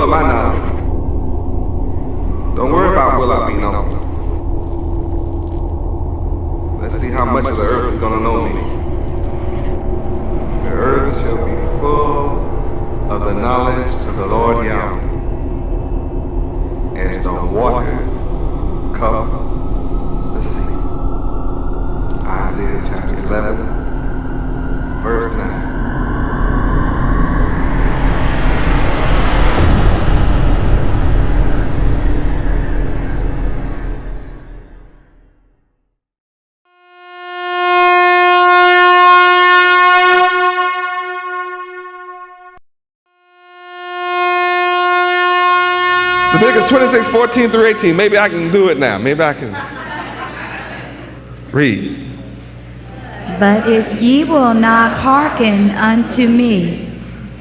of my knowledge. Don't worry about will I be known. Let's see how much of the earth is going to know me. The earth shall be full of the knowledge of the Lord Yahweh, as the waters cover the sea. Isaiah chapter 11, verse 9. Leviticus 26, 14 through 18. Maybe I can do it now. Maybe I can read. But if ye will not hearken unto me,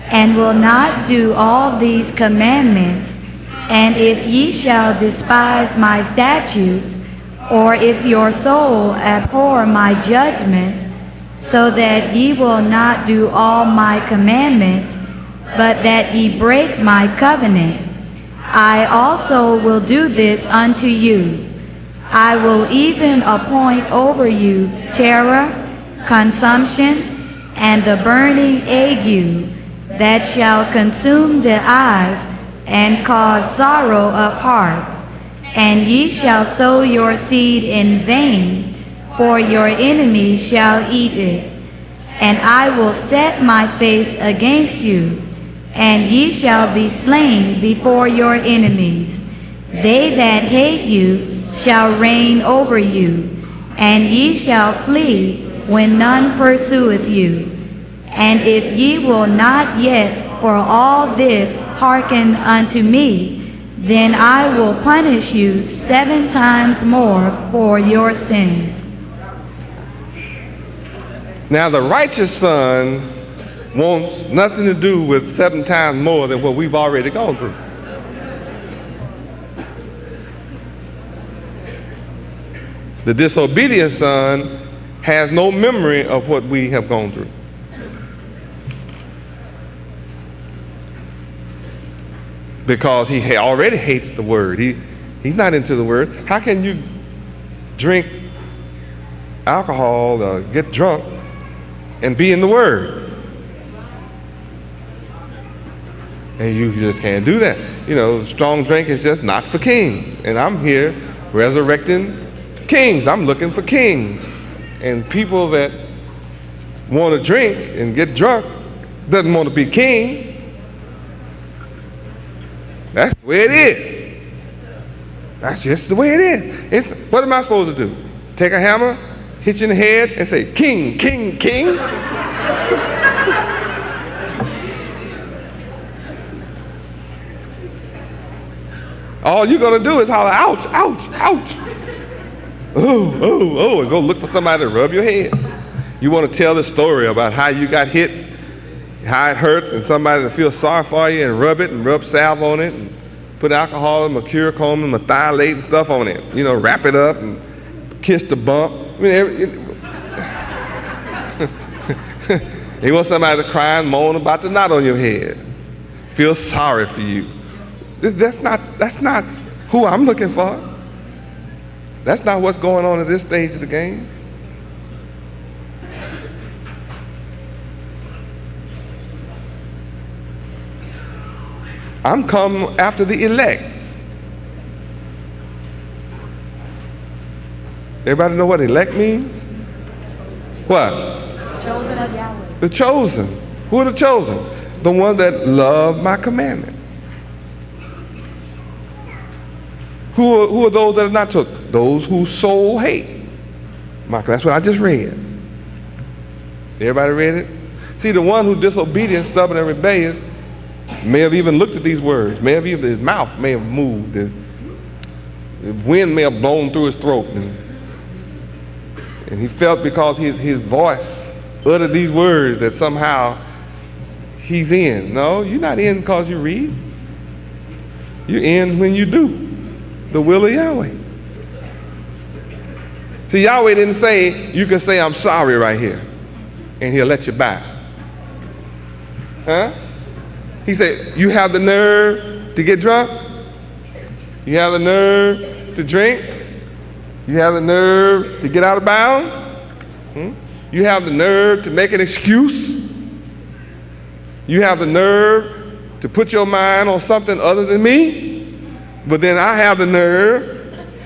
and will not do all these commandments, and if ye shall despise my statutes, or if your soul abhor my judgments, so that ye will not do all my commandments, but that ye break my covenant, I also will do this unto you. I will even appoint over you terror, consumption, and the burning ague, that shall consume the eyes, and cause sorrow of heart. And ye shall sow your seed in vain, for your enemies shall eat it. And I will set my face against you, and ye shall be slain before your enemies. They that hate you shall reign over you, and ye shall flee when none pursueth you. And if ye will not yet for all this hearken unto me, then I will punish you 7 times more for your sins. Now the righteous son wants nothing to do with 7 times more than what we've already gone through. The disobedient son has no memory of what we have gone through. Because he already hates the word. He's not into the word. How can you drink alcohol or get drunk and be in the word? And you just can't do that. You know, strong drink is just not for kings. And I'm here resurrecting kings. I'm looking for kings. And people that want to drink and get drunk doesn't want to be king. That's the way it is. That's just the way it is. What am I supposed to do? Take a hammer, hit you in the head, and say, king, king, king? All you're going to do is holler, ouch, ouch, ouch. Oh, oh, oh, and go look for somebody to rub your head. You want to tell the story about how you got hit, how it hurts, and somebody to feel sorry for you and rub it and rub salve on it and put alcohol and mercurochrome and methylate and stuff on it. You know, wrap it up and kiss the bump. I mean, you want somebody to cry and moan about the knot on your head. Feel sorry for you. That's not who I'm looking for. That's not what's going on at this stage of the game. I'm come after the elect. Everybody know what elect means? What? Chosen of Yahweh. The chosen. Who are the chosen? The ones that love my commandments. Who are those that are not chosen? Those whose soul hate. That's what I just read. Everybody read it? See, the one who disobedient, stubborn, and rebellious may have even looked at these words. May have even, his mouth may have moved. The wind may have blown through his throat. And he felt because his voice uttered these words that somehow he's in. No, you're not in because you read. You're in when you do the will of Yahweh. See, Yahweh didn't say, you can say I'm sorry right here, and he'll let you back. Huh? He said, you have the nerve to get drunk. You have the nerve to drink. You have the nerve to get out of bounds. You have the nerve to make an excuse. You have the nerve to put your mind on something other than me. But then I have the nerve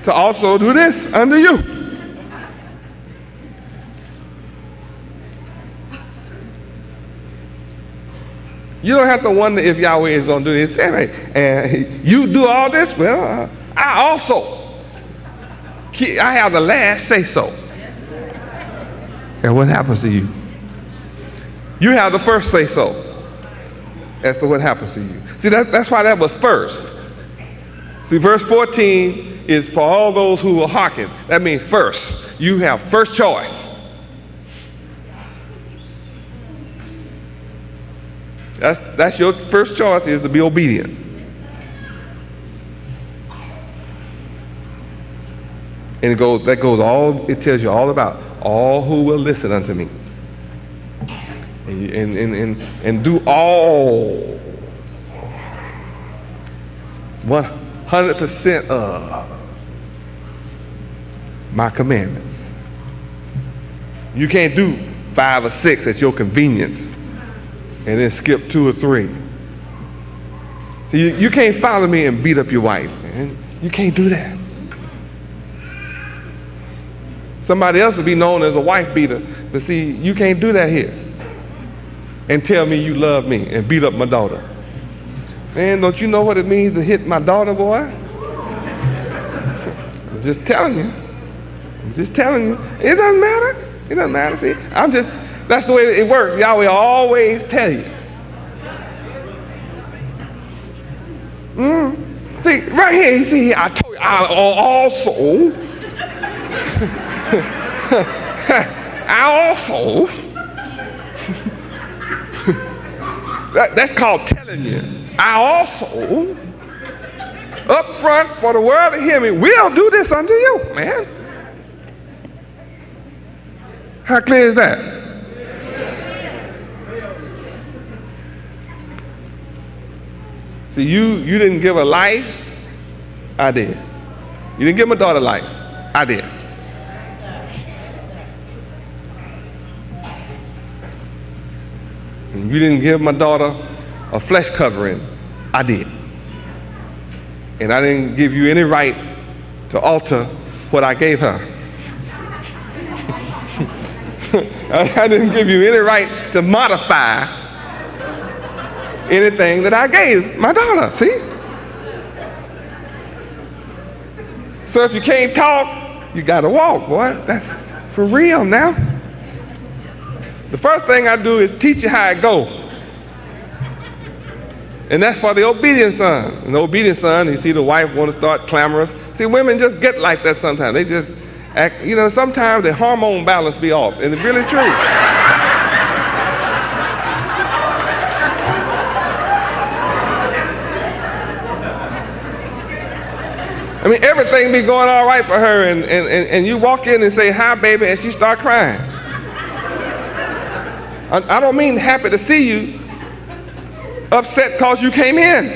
to also do this under you. You don't have to wonder if Yahweh is going to do this. And you do all this? Well, I have the last say so. And what happens to you? You have the first say so as to what happens to you. See, that's why that was first. See, verse 14 is for all those who will hearken. That means first. You have first choice. That's your first choice, is to be obedient. And it tells you all about all who will listen unto me. And do all 100% of my commandments. You can't do 5 or 6 at your convenience and then skip 2 or 3. See, you can't follow me and beat up your wife, man. You can't do that. Somebody else would be known as a wife beater, but see, you can't do that here and tell me you love me and beat up my daughter. Man, don't you know what it means to hit my daughter, boy? I'm just telling you. It doesn't matter. See, that's the way it works. Yahweh always tell you. See, right here, you see, I told you, I also, that's called telling you. I also, up front for the world to hear me, will do this unto you, man. How clear is that? See, you didn't give a life, I did. You didn't give my daughter life, I did. And you didn't give my daughter a flesh covering, I did. And I didn't give you any right to alter what I gave her. I didn't give you any right to modify anything that I gave my daughter, see? So if you can't talk, you gotta walk, boy. That's for real now. The first thing I do is teach you how it goes. And that's for the obedient son. And the obedient son, you see the wife want to start clamorous. See, women just get like that sometimes. They just act, sometimes their hormone balance be off. And it's really true. I mean, everything be going all right for her, and you walk in and say, hi, baby, and she start crying. I don't mean happy to see you, upset because you came in.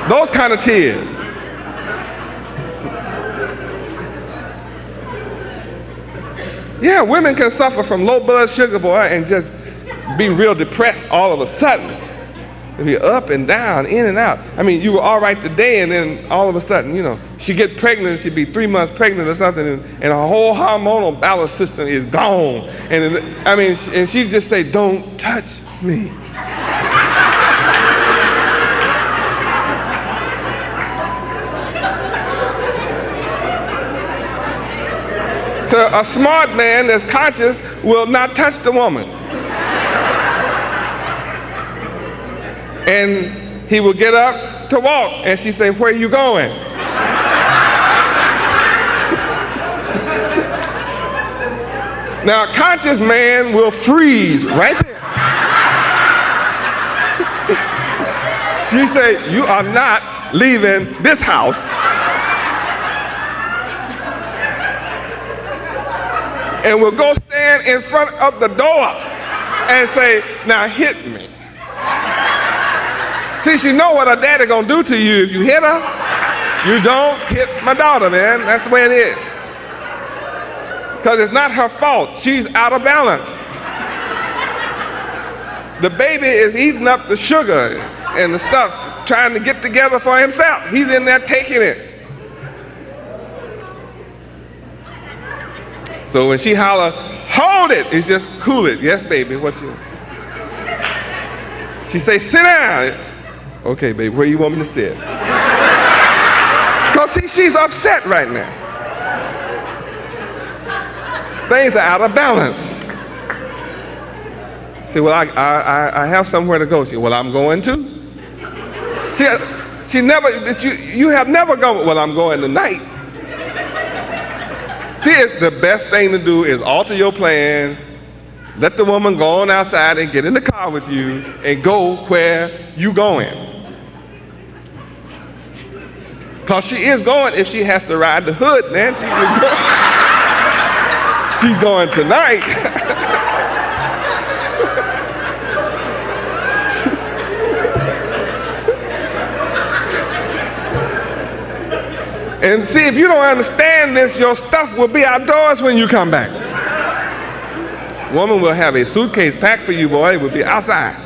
Those kind of tears. Yeah, women can suffer from low blood sugar, boy, and just be real depressed all of a sudden. Be up and down, in and out. I mean, you were all right today, and then all of a sudden, she get pregnant, she'd be 3 months pregnant or something, and her whole hormonal balance system is gone. And she just say, don't touch me. So a smart man that's conscious will not touch the woman. And he will get up to walk, and she say, where are you going? Now, a conscious man will freeze right there. She say, you are not leaving this house. And will go stand in front of the door and say, now hit me. See, she know what her daddy gonna do to you if you hit her. You don't hit my daughter, man. That's the way it is. Because it's not her fault. She's out of balance. The baby is eating up the sugar and the stuff, trying to get together for himself. He's in there taking it. So when she holler, hold it, it's just cool it. Yes, baby, what you? She say, sit down. Okay, baby, where you want me to sit? Because see, she's upset right now. Things are out of balance. See, well, I have somewhere to go. She, well, I'm going to. See, you have never gone, well, I'm going tonight. See, the best thing to do is alter your plans. Let the woman go on outside and get in the car with you and go where you going. Because she is going if she has to ride the hood, man. She's going tonight. And see, if you don't understand this, your stuff will be outdoors when you come back. Woman will have a suitcase packed for you, boy. It will be outside.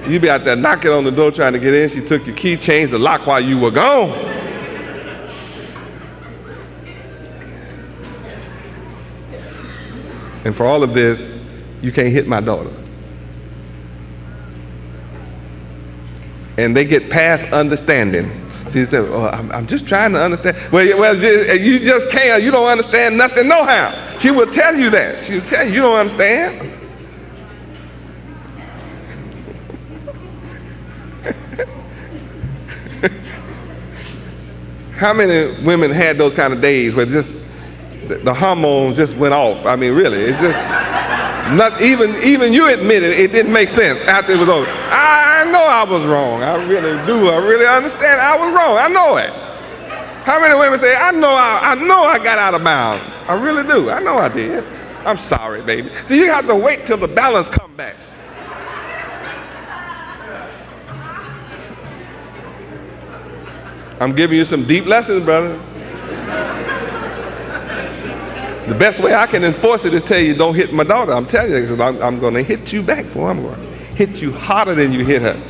You'll be out there knocking on the door trying to get in. She took your key, changed the lock while you were gone. And for all of this, you can't hit my daughter. And they get past understanding. She said, oh, I'm just trying to understand. Well, you just can't. You don't understand nothing no how. She will tell you that. She will tell you don't understand. How many women had those kind of days where just the hormones just went off? I mean, really, it's just not even you admitted it didn't make sense after it was over. I know I was wrong. I really do. I really understand. I was wrong. I know it. How many women say, I know I got out of bounds. I really do. I know I did. I'm sorry, baby. So you have to wait till the balance come back. I'm giving you some deep lessons, brothers. The best way I can enforce it is tell you don't hit my daughter. I'm telling you, because I'm going to hit you back, boy. I'm going to hit you harder than you hit her.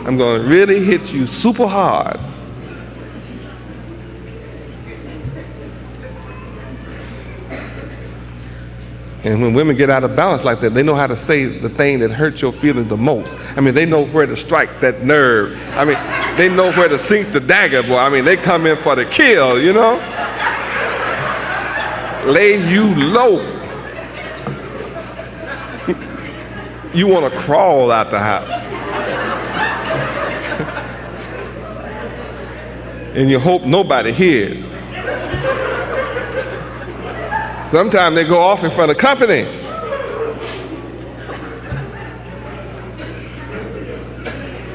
I'm going to really hit you super hard. And when women get out of balance like that, they know how to say the thing that hurts your feelings the most. I mean, they know where to strike that nerve. I mean, they know where to sink the dagger, boy. I mean, they come in for the kill, you know? Lay you low. You want to crawl out the house. And you hope nobody hears. Sometimes they go off in front of company.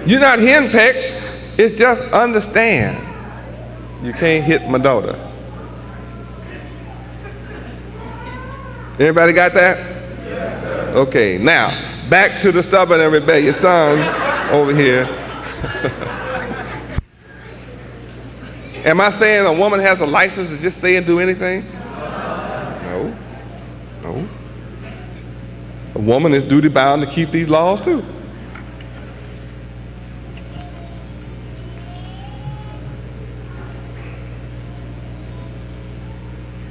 You're not henpecked. It's just understand. You can't hit my daughter. Everybody got that? Yes, sir. Okay, now, back to the stubborn and rebellious son over here. Am I saying a woman has a license to just say and do anything? No. A woman is duty bound to keep these laws too.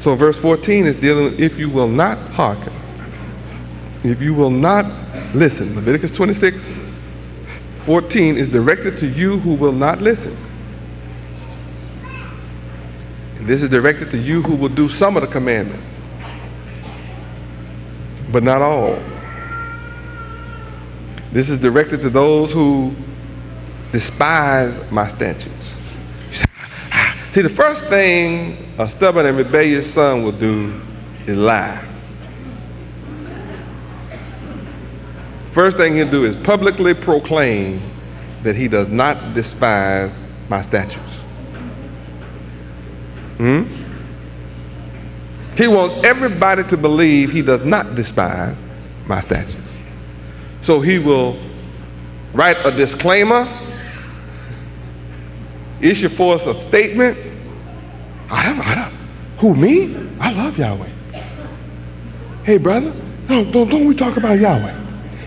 So verse 14 is dealing with if you will not hearken, if you will not listen. Leviticus 26:14 is directed to you who will not listen. And this is directed to you who will do some of the commandments, but not all. This is directed to those who despise my statutes. See, the first thing a stubborn and rebellious son will do is lie. First thing he'll do is publicly proclaim that he does not despise my statutes. He wants everybody to believe he does not despise my statutes. So he will write a disclaimer issue forth a statement. Who, me? I love Yahweh. Hey, brother, don't we talk about Yahweh?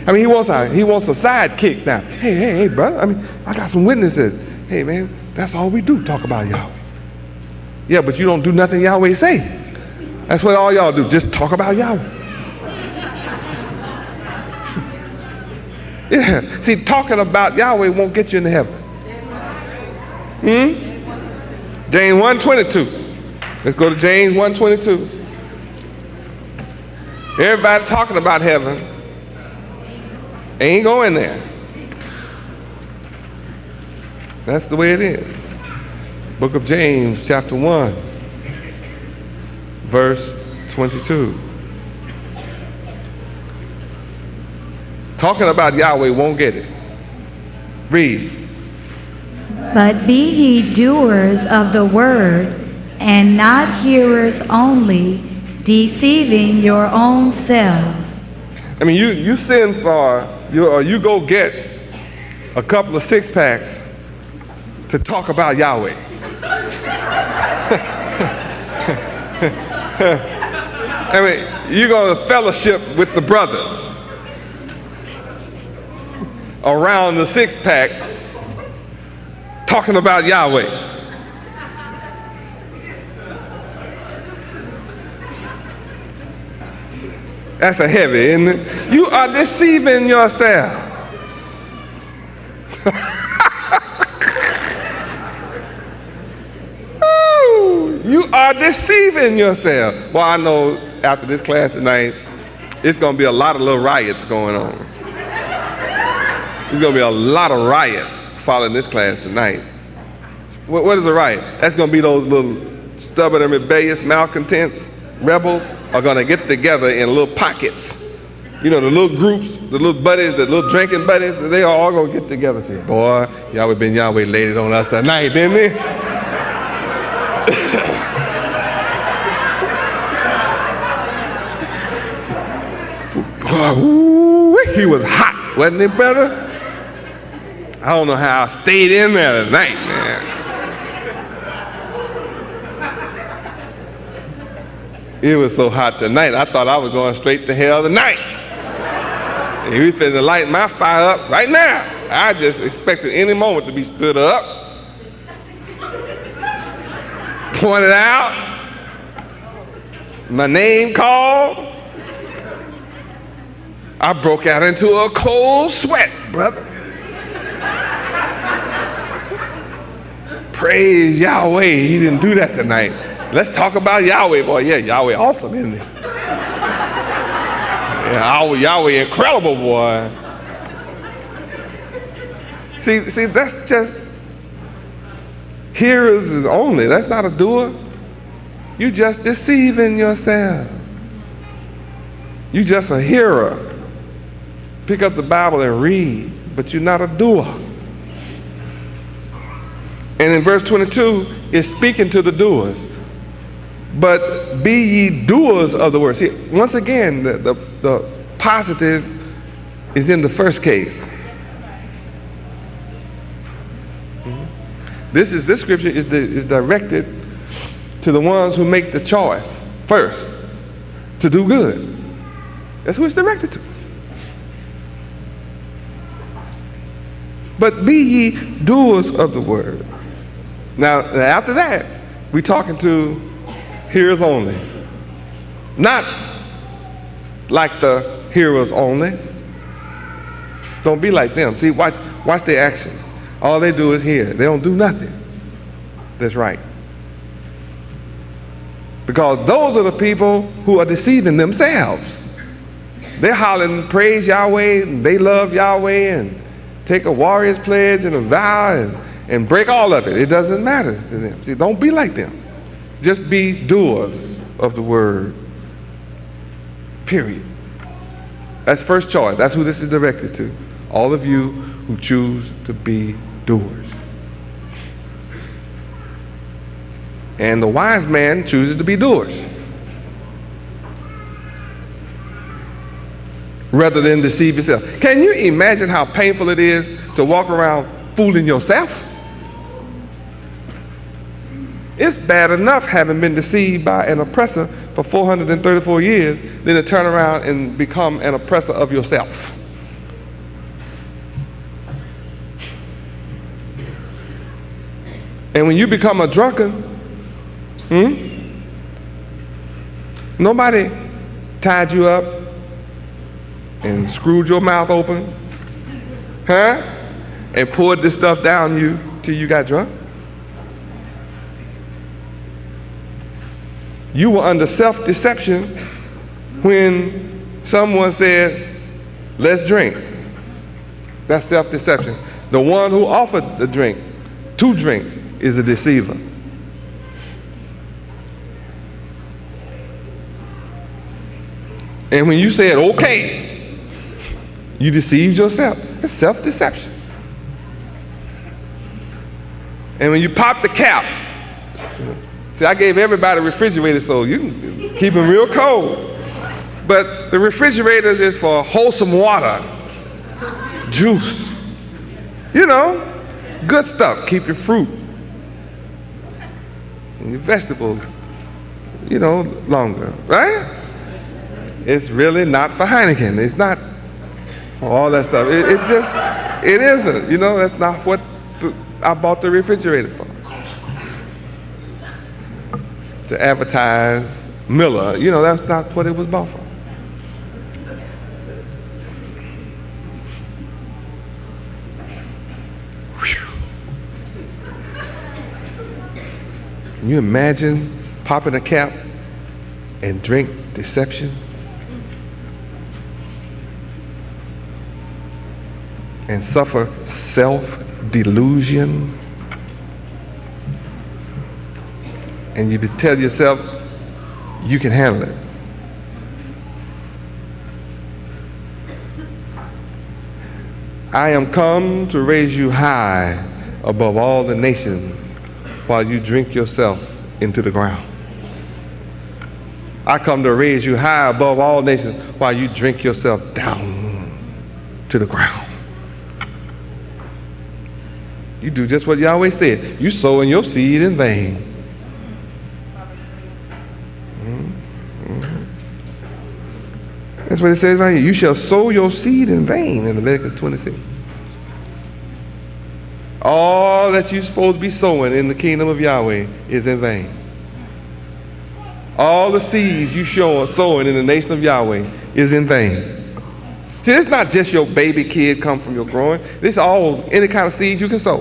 I mean, he wants a sidekick now. Hey, brother, I mean, I got some witnesses. Hey, man, that's all we do, talk about Yahweh. Yeah, but you don't do nothing Yahweh say. That's what all y'all do, just talk about Yahweh. Yeah, see, talking about Yahweh won't get you into heaven. James 1:22. Let's go to James 1:22. Everybody talking about heaven ain't going there. That's the way it is. Book of James, chapter 1, verse 22. Talking about Yahweh won't get it. Read. But be ye doers of the word, and not hearers only, deceiving your own selves. I mean, you sin for, you go get a couple of six-packs to talk about Yahweh. I mean, you're going to fellowship with the brothers around the six-pack talking about Yahweh. That's a heavy, isn't it? You are deceiving yourself. You are deceiving yourself. Well, I know after this class tonight, it's going to be a lot of little riots going on. There's going to be a lot of riots following this class tonight. What is a riot? That's going to be those little stubborn and rebellious malcontents, rebels, are going to get together in little pockets. You know, the little groups, the little buddies, the little drinking buddies, they are all going to get together and say, boy, Yahweh been Yahweh laid it on us tonight, didn't he? Ooh, he was hot, wasn't he, brother? I don't know how I stayed in there tonight, man. It was so hot tonight, I thought I was going straight to hell tonight. And he was finna light my fire up right now. I just expected any moment to be stood up, pointed out, my name called. I broke out into a cold sweat, brother. Praise Yahweh, he didn't do that tonight. Let's talk about Yahweh, boy. Yeah, Yahweh awesome, isn't he? Yeah, Yahweh incredible, boy. See, that's just hearers only. That's not a doer. You just deceiving yourself. You just a hearer. Pick up the Bible and read, but you're not a doer. And in verse 22, it's speaking to the doers. But be ye doers of the word. See, once again, the positive is in the first case. This scripture is directed to the ones who make the choice first to do good. That's who it's directed to. But be ye doers of the word. Now after that, we're talking to hearers only. Not like the hearers only. Don't be like them. See, watch their actions. All they do is hear. They don't do nothing that's right. Because those are the people who are deceiving themselves. They're hollering, praise Yahweh, and they love Yahweh, and take a warrior's pledge and a vow and break all of it. It doesn't matter to them. See, don't be like them. Just be doers of the word. Period. That's first choice. That's who this is directed to. All of you who choose to be doers. And the wise man chooses to be doers rather than deceive yourself. Can you imagine how painful it is to walk around fooling yourself? It's bad enough having been deceived by an oppressor for 434 years than to turn around and become an oppressor of yourself. And when you become a drunkard, nobody tied you up and screwed your mouth open, and poured this stuff down you till you got drunk. You were under self-deception when someone said, let's drink. That's self-deception. The one who offered the drink to drink is a deceiver. And when you said, okay, you deceived yourself. It's self-deception. And when you pop the cap, see, I gave everybody a refrigerator so you can keep them real cold. But the refrigerator is for wholesome water, juice, good stuff. Keep your fruit and your vegetables, longer, right? It's really not for Heineken. It's not for all that stuff. It isn't. That's not what I bought the refrigerator for. To advertise Miller, that's not what it was bought for. Can you imagine popping a cap and drink deception? And suffer self-delusion? And you tell yourself you can handle it. I am come to raise you high above all the nations while you drink yourself into the ground. I come to raise you high above all nations while you drink yourself down to the ground. You do just what Yahweh said. You sowing your seed in vain. That's what it says right here. You shall sow your seed in vain in Leviticus 26. All that you're supposed to be sowing in the kingdom of Yahweh is in vain. All the seeds you sowing in the nation of Yahweh is in vain. See, it's not just your baby kid come from your growing. It's all, any kind of seeds you can sow.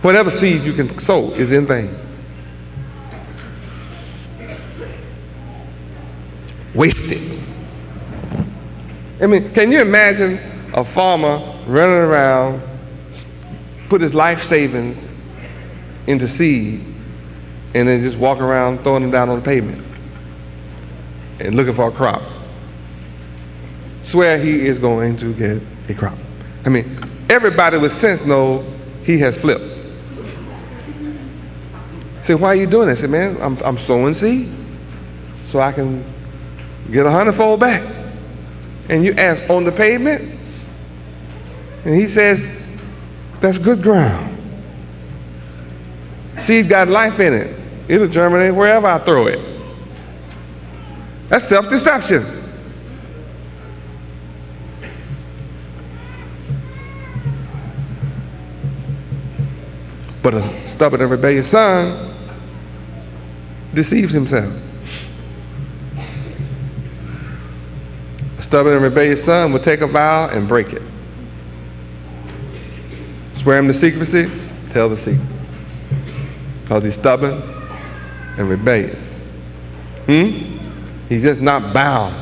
Whatever seeds you can sow is in vain. Wasted. I mean, can you imagine a farmer running around, put his life savings into seed, and then just walk around throwing them down on the pavement and looking for a crop? Swear he is going to get a crop. I mean, everybody with sense knows he has flipped. Say, why are you doing that? I said, man, I'm sowing seed so I can get 100-fold back. And you ask, on the pavement? And he says, that's good ground. Seed got life in it. It'll germinate wherever I throw it. That's self-deception. But a stubborn and rebellious son deceives himself. A stubborn and rebellious son will take a vow and break it. Swear him to secrecy, tell the secret. Because he's stubborn and rebellious. He's just not bound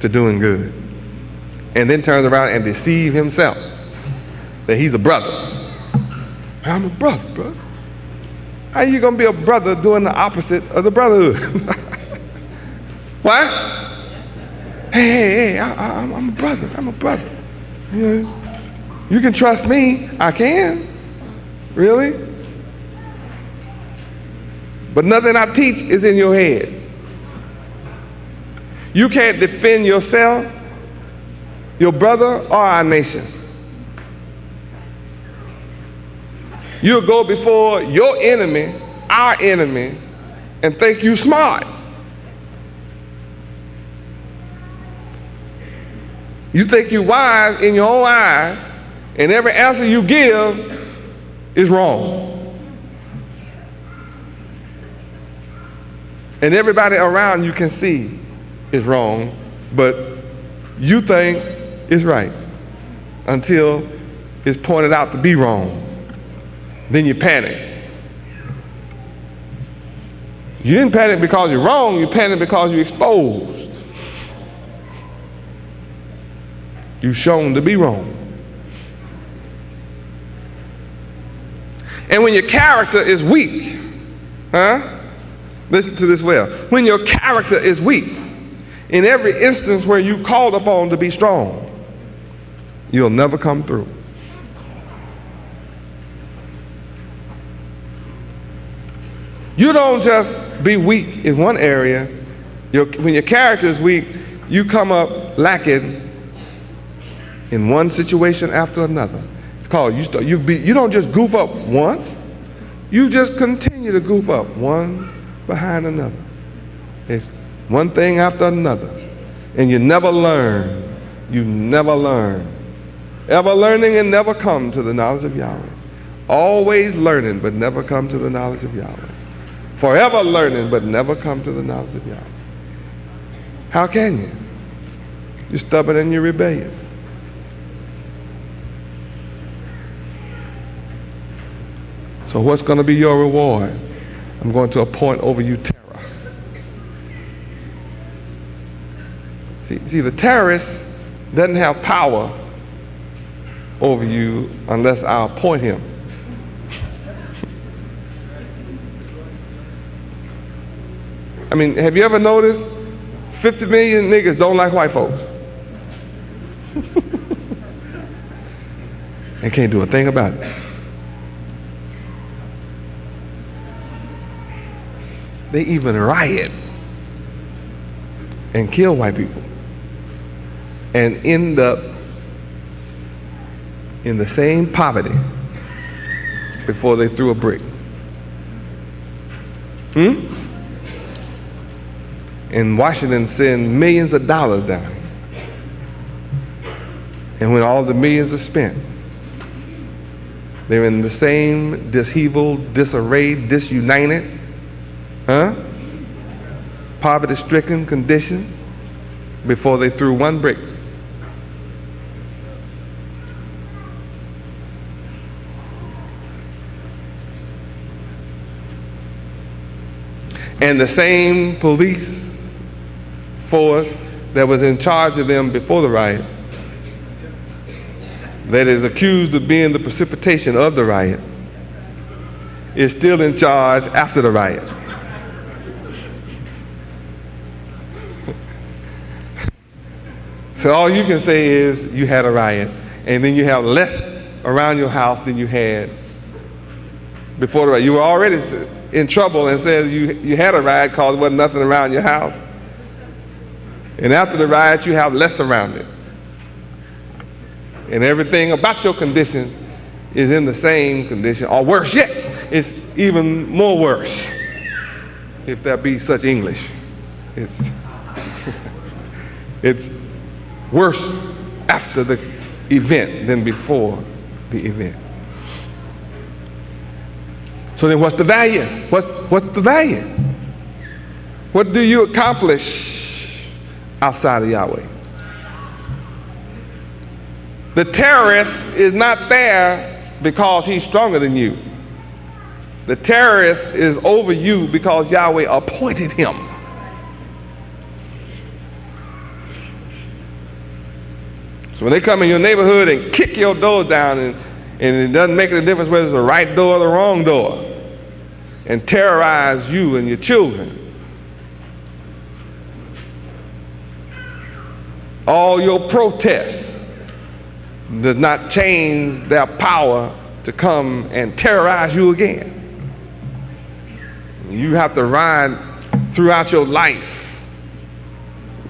to doing good. And then turns around and deceives himself that he's a brother. I'm a brother, bro. How are you going to be a brother doing the opposite of the brotherhood? What? Hey, I'm a brother. I'm a brother. You can trust me. I can. Really? But nothing I teach is in your head. You can't defend yourself, your brother, or our nation. You'll go before your enemy, our enemy, and think you smart. You think you're wise in your own eyes, and every answer you give is wrong. And everybody around you can see is wrong, but you think it's right until it's pointed out to be wrong. Then you panic. You didn't panic because you're wrong, you panic because you're exposed. You're shown to be wrong. And when your character is weak, listen to this well. When your character is weak, in every instance where you called upon to be strong, you'll never come through. You don't just be weak in one area. When your character is weak, you come up lacking in one situation after another. It's called you don't just goof up once. You just continue to goof up one behind another. It's one thing after another. And you never learn. You never learn. Ever learning and never come to the knowledge of Yahweh. Always learning but never come to the knowledge of Yahweh. Forever learning but never come to the knowledge of Yahweh. How can you? You're stubborn and you're rebellious. So what's going to be your reward? I'm going to appoint over you terror. See, the terrorist doesn't have power over you unless I appoint him. I mean, have you ever noticed 50 million niggas don't like white folks? And can't do a thing about it. They even riot and kill white people and end up in the same poverty before they threw a brick. And Washington send millions of dollars down. And when all the millions are spent, they're in the same disheveled, disarrayed, disunited, poverty-stricken condition before they threw one brick. And the same police force that was in charge of them before the riot, that is accused of being the precipitation of the riot, is still in charge after the riot. So all you can say is you had a riot, and then you have less around your house than you had before the riot. You were already in trouble and said you had a riot because there wasn't nothing around your house. And after the riot, you have less around it. And everything about your condition is in the same condition, or worse yet, it's even more worse, if that be such English. It's worse after the event than before the event. So then what's the value? What's the value? What do you accomplish outside of Yahweh? The terrorist is not there because he's stronger than you. The terrorist is over you because Yahweh appointed him. So when they come in your neighborhood and kick your door down, and it doesn't make any difference whether it's the right door or the wrong door, and terrorize you and your children, all your protests does not change their power to come and terrorize you again. You have to ride throughout your life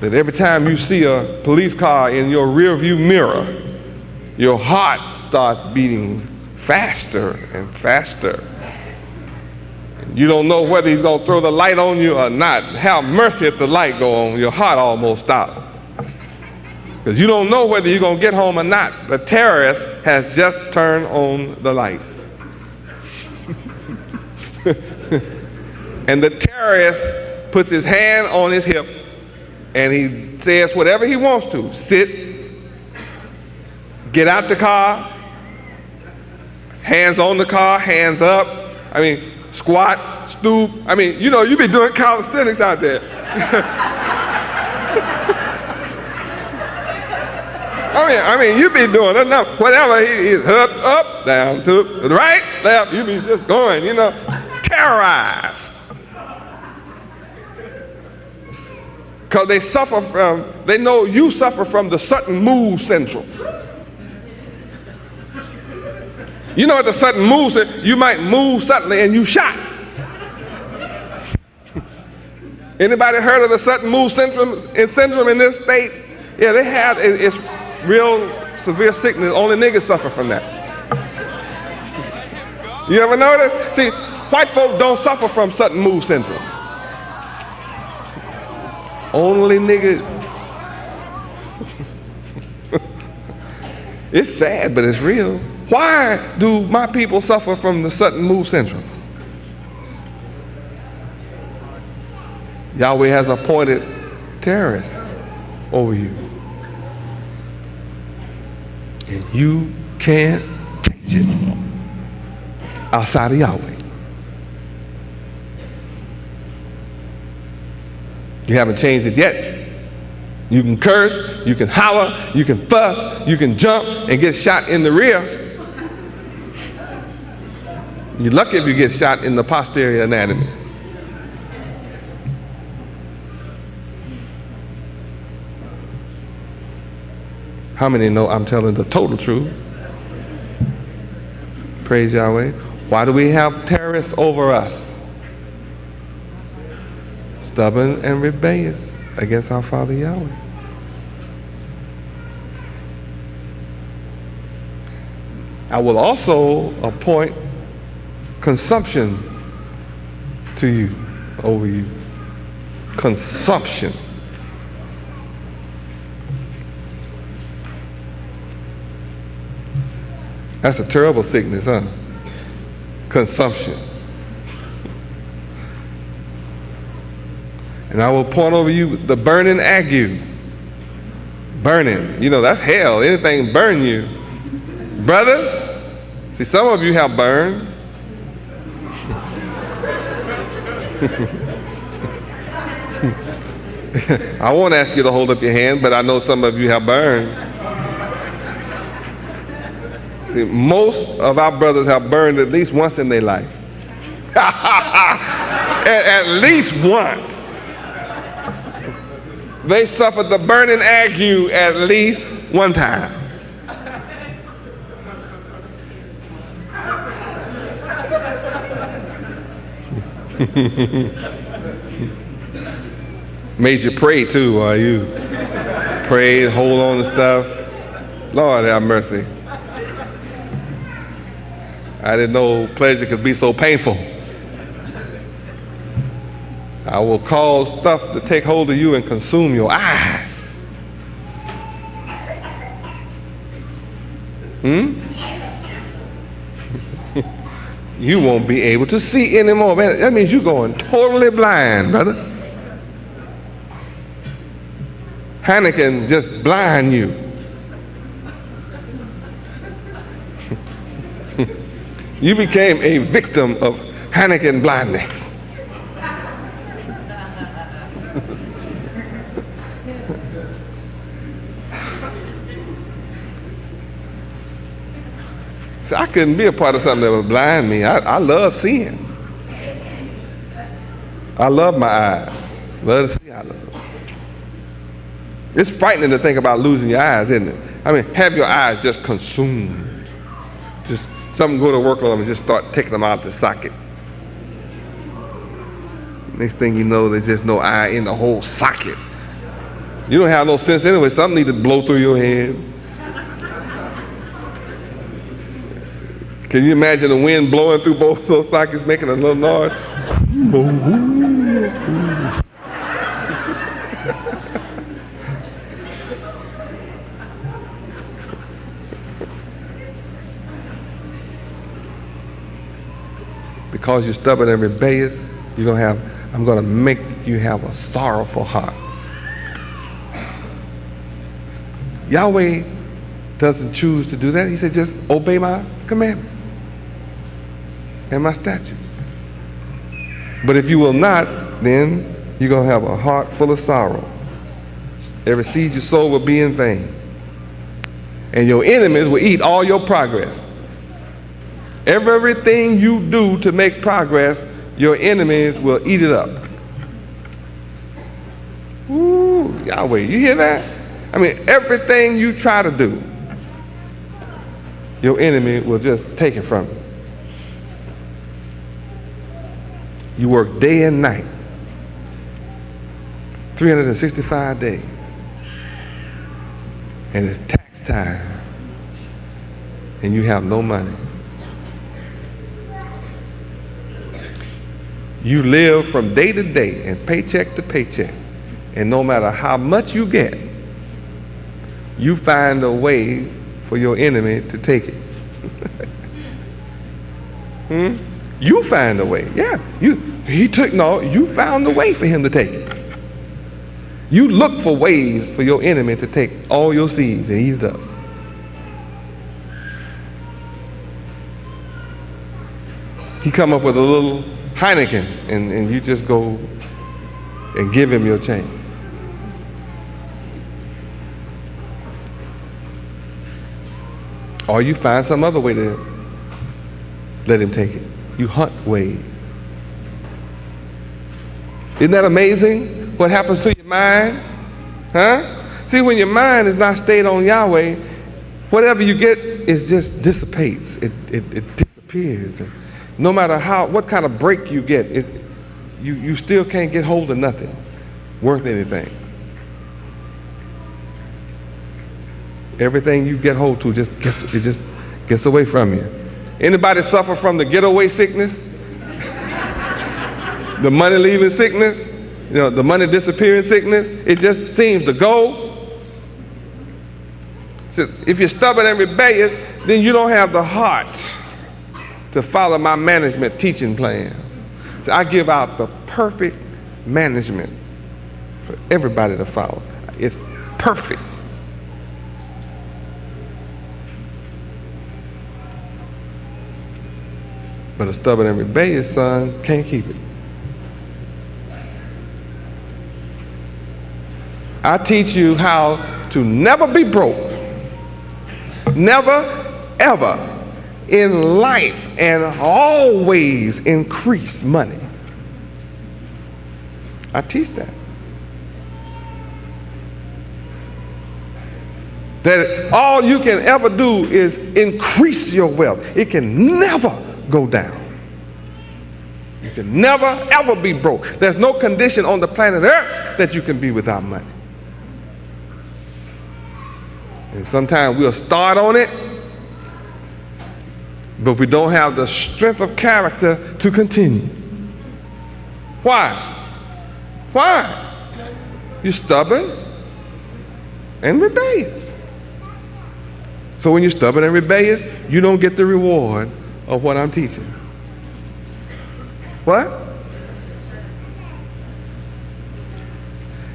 that every time you see a police car in your rear view mirror, your heart starts beating faster and faster. You don't know whether he's going to throw the light on you or not. Have mercy if the light go on. Your heart almost stops. Because you don't know whether you're going to get home or not. The terrorist has just turned on the light. And the terrorist puts his hand on his hip and he says whatever he wants to. Sit, get out the car, hands on the car, hands up. I mean, squat, stoop. I mean, you know, you be doing calisthenics out there. I mean, you be doing enough. Whatever, he's up, down, to the right, left. You be just going, you know, terrorized. Because they suffer from, they know you suffer from the sudden move syndrome. You know, at the sudden move syndrome, you might move suddenly and you shot. Anybody heard of the sudden move syndrome in this state? Yeah, they have, it's real severe sickness. Only niggas suffer from that. You ever notice? See, white folk don't suffer from sudden move syndrome. Only niggas. It's sad, but it's real. Why do my people suffer from the sudden move syndrome? Yahweh has appointed terrorists over you. And you can't change it outside of Yahweh. You haven't changed it yet. You can curse, you can holler, you can fuss, you can jump and get shot in the rear. You're lucky if you get shot in the posterior anatomy. How many know I'm telling the total truth? Praise Yahweh. Why do we have terrorists over us? Stubborn and rebellious against our Father Yahweh. I will also appoint consumption to you, over you. Consumption. That's a terrible sickness, huh? Consumption. And I will point over you the burning ague. Burning. You know, that's hell. Anything burn you. Brothers, see, some of you have burned. I won't ask you to hold up your hand, but I know some of you have burned. See, most of our brothers have burned at least once in their life. At least once. They suffered the burning ague at least one time. Made you pray too, while you prayed, hold on to stuff. Lord have mercy. I didn't know pleasure could be so painful. I will cause stuff to take hold of you and consume your eyes. You won't be able to see anymore. Man, that means you're going totally blind, brother. Heineken just blind you. You became a victim of Heineken blindness. So I couldn't be a part of something that would blind me. I love seeing. I love my eyes. Love to see. I love them. It's frightening to think about losing your eyes, isn't it? I mean, have your eyes just consumed. Just something go to work on them and just start taking them out of the socket. Next thing you know, there's just no eye in the whole socket. You don't have no sense anyway. Something need to blow through your head. Can you imagine the wind blowing through both those sockets, making a little noise? Because you're stubborn and rebellious, I'm going to make you have a sorrowful heart. Yahweh doesn't choose to do that. He said, just obey my commandments and my statutes. But if you will not, then you're going to have a heart full of sorrow. Every seed you sow will be in vain. And your enemies will eat all your progress. Everything you do to make progress, your enemies will eat it up. Ooh, Yahweh, you hear that? I mean, everything you try to do, your enemy will just take it from you. You work day and night, 365 days, and it's tax time, and you have no money. You live from day to day and paycheck to paycheck, and no matter how much you get, you find a way for your enemy to take it. You find a way. Yeah. You found a way for him to take it. You look for ways for your enemy to take all your seeds and eat it up. He come up with a little Heineken and you just go and give him your change. Or you find some other way to let him take it. You hunt ways. Isn't that amazing what happens to your mind? Huh? See, when your mind is not stayed on Yahweh, whatever you get is just dissipates. It disappears. And no matter what kind of break you get, you still can't get hold of nothing worth anything. Everything you get hold to just gets away from you. Anybody suffer from the getaway sickness? The money leaving sickness? The money disappearing sickness? It just seems to go. So if you're stubborn and rebellious, then you don't have the heart to follow my management teaching plan. So I give out the perfect management for everybody to follow. It's perfect. But a stubborn and rebellious son can't keep it. I teach you how to never be broke. Never, ever in life, and always increase money. I teach that. That all you can ever do is increase your wealth. It can never go down. You can never, ever be broke. There's no condition on the planet Earth that you can be without money. And sometimes we'll start on it, but we don't have the strength of character to continue. Why? Why? You're stubborn and rebellious. So when you're stubborn and rebellious, you don't get the reward of what I'm teaching. What?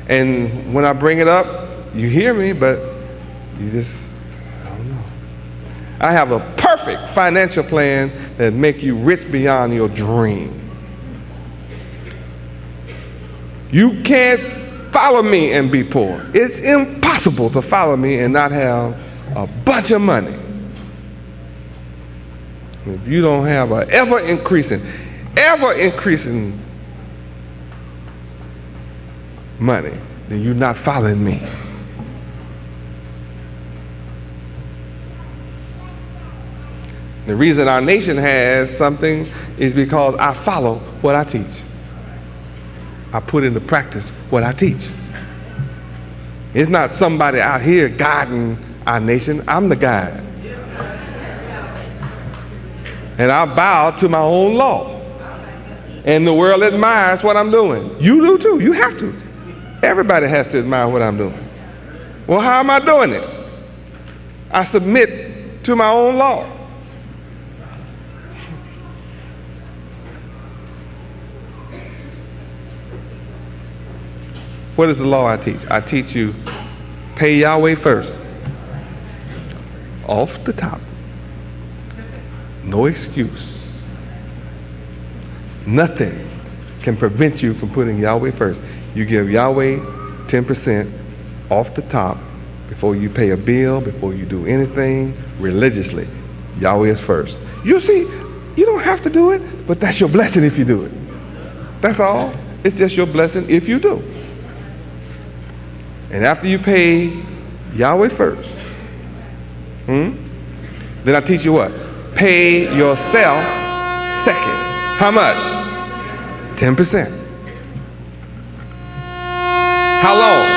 And when I bring it up, you hear me, but you just, I don't know. I have a perfect financial plan that make you rich beyond your dream. You can't follow me and be poor. It's impossible to follow me and not have a bunch of money. If you don't have an ever increasing money, then you're not following me. The reason our nation has something is because I follow what I teach. I put into practice what I teach. It's not somebody out here guiding our nation. I'm the guide. And I bow to my own law. And the world admires what I'm doing. You do too. You have to. Everybody has to admire what I'm doing. Well, how am I doing it? I submit to my own law. What is the law I teach? I teach you pay Yahweh first. Off the top. No excuse. Nothing can prevent you from putting Yahweh first. You give Yahweh 10% off the top before you pay a bill, before you do anything religiously. Yahweh is first. You see, you don't have to do it, but that's your blessing if you do it. That's all. It's just your blessing if you do. And after you pay Yahweh first, then I teach you what? Pay yourself second. How much? 10%. How long?